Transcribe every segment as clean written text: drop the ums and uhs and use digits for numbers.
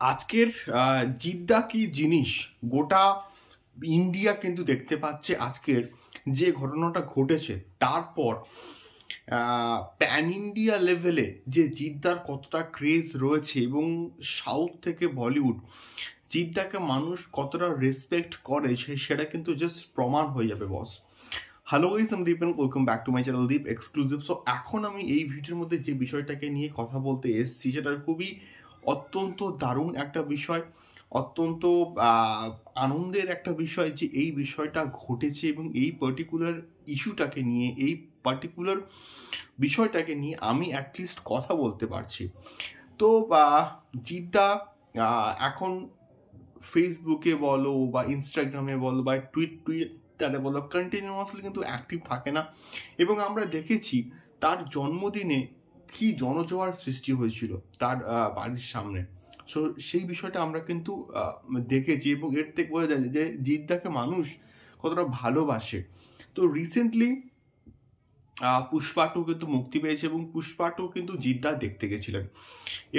আজকের জিদ্দা কি জিনিস গোটা ইন্ডিয়া কিন্তু দেখতে পাচ্ছে। আজকের যে ঘটনাটা ঘটেছে তারপর প্যান ইন্ডিয়া লেভেলে যে জিদ্দার কতটা ক্রেজ রয়েছে এবং সাউথ থেকে বলিউড জিদ্দাকে মানুষ কতটা রেসপেক্ট করে সেটা কিন্তু জাস্ট প্রমাণ হয়ে যাবে বস। হ্যালো গাইস, আমি Deep, welcome back to my channel Deep exclusive. So এখন আমি এই ভিডিওর মধ্যে যে বিষয়টাকে নিয়ে কথা বলতে এসেছি সেটা খুবই অত্যন্ত দারুণ একটা বিষয়, অত্যন্ত আনন্দের একটা বিষয় যে এই বিষয়টা ঘটেছে এবং এই পার্টিকুলার ইস্যুটাকে নিয়ে, এই পার্টিকুলার বিষয়টাকে নিয়ে আমি অ্যাটলিস্ট কথা বলতে পারছি। তো জিদ্দা এখন ফেসবুকে বলো বা ইনস্টাগ্রামে বলো বা টুইটারে বলো কন্টিনিউয়াসলি কিন্তু অ্যাক্টিভ থাকে না, এবং আমরা দেখেছি তার জন্মদিনে কি জনজোয়ার সৃষ্টি হয়েছিল তার বাড়ির সামনে। সো সেই বিষয়টা আমরা কিন্তু দেখেছি এবং এর থেকে বোঝা যায় যে জিদ্দাকে মানুষ কতটা ভালোবাসে। তো রিসেন্টলি পুষ্পা 2 কিন্তু মুক্তি পেয়েছে এবং পুষ্পা 2 কিন্তু জিদ্দা দেখতে গেছিলেন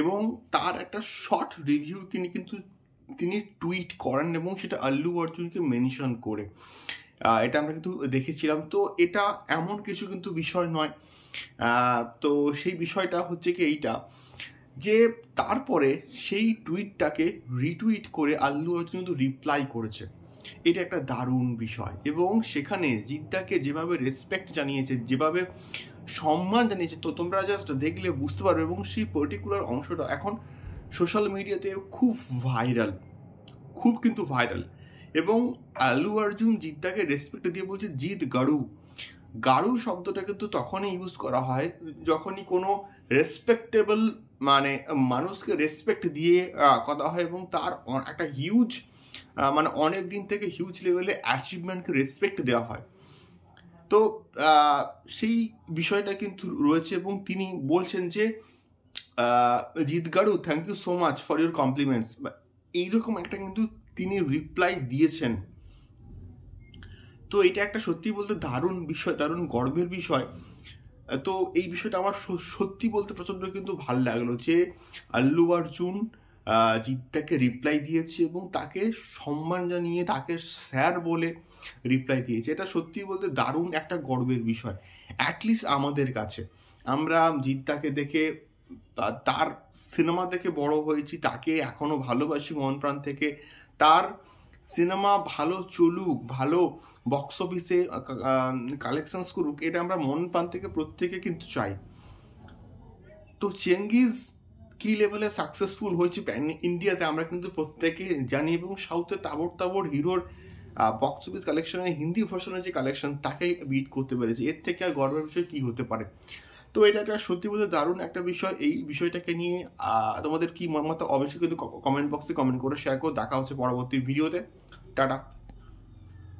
এবং তার একটা শর্ট রিভিউ তিনি টুইট করেন এবং সেটা আল্লু অর্জুনকে মেনশন করে। এটা আমরা কিন্তু দেখেছিলাম। তো এটা এমন কিছু কিন্তু বিষয় নয়। তো সেই বিষয়টা হচ্ছে কি এইটা, যে তারপরে সেই টুইটটাকে রিটুইট করে আল্লু অর্জুন কিন্তু রিপ্লাই করেছে। এটা একটা দারুণ বিষয় এবং সেখানে জিদ্দাকে যেভাবে রেসপেক্ট জানিয়েছে, যেভাবে সম্মান জানিয়েছে, তো তোমরা জাস্ট দেখলে বুঝতে পারবে। এবং সেই পার্টিকুলার অংশটা এখন সোশ্যাল মিডিয়াতে খুব ভাইরাল, খুব কিন্তু ভাইরাল। এবং আল্লু অর্জুন জিদ্দাকে রেসপেক্ট দিয়ে বলছে জিদ গাড়ু। গাড়ু শব্দটা কিন্তু তখনই ইউজ করা হয় যখনই কোনো রেসপেক্টেবল মানে মানুষকে রেসপেক্ট দিয়ে কথা হয় এবং তার একটা হিউজ মানে অনেক দিন থেকে হিউজ লেভেলে অ্যাচিভমেন্টকে রেসপেক্ট দেওয়া হয়। তো সেই বিষয়টা কিন্তু রয়েছে এবং তিনি বলছেন যে জিৎ গাড়ু, thank you so much for your compliments. এইরকম একটা কিন্তু তিনি রিপ্লাই দিয়েছেন। তো এটা একটা সত্যি বলতে দারুণ বিষয়, দারুণ গর্বের বিষয়। তো এই বিষয়টা আমার সত্যি বলতে প্রচন্ড কিন্তু ভাল লাগলো যে আল্লু অর্জুন জিদ্দাকে রিপ্লাই দিয়েছে এবং তাকে সম্মান জানিয়ে তাকে স্যার বলে রিপ্লাই দিয়েছে। এটা সত্যি বলতে দারুণ একটা গর্বের বিষয়, অ্যাটলিস্ট আমাদের কাছে। আমরা জিদ্দাকে দেখে, তার সিনেমা দেখে বড় হয়েছি, তাকে এখনো ভালোবাসি মন প্রাণ থেকে। তার সিনেমা ভালো চলুক, ভালো বক্স অফিসে কালেকশনস করুক, এটা আমরা মন প্রাণ থেকে প্রত্যেকে কিন্তু চাই। তো চেঙ্গিজ কি লেভেলে সাকসেসফুল হয়েছে প্যান ইন্ডিয়াতে আমরা কিন্তু প্রত্যেকে জানি, এবং সাউথে তাবড় তাবড় হিরোর বক্স অফিস কালেকশনে হিন্দি ভার্সনের যে কালেকশন তাকে বিট করতে পেরেছে। এর থেকে আর গর্বের বিষয় কি হতে পারে। তো এটা একটা সত্যি বলতে দারুণ একটা বিষয়। এই বিষয়টাকে নিয়ে তোমাদের কি মতামত অবশ্যই কিন্তু কমেন্ট বক্সে কমেন্ট করে শেয়ার করে। দেখা হচ্ছে পরবর্তী ভিডিওতে। টাটা।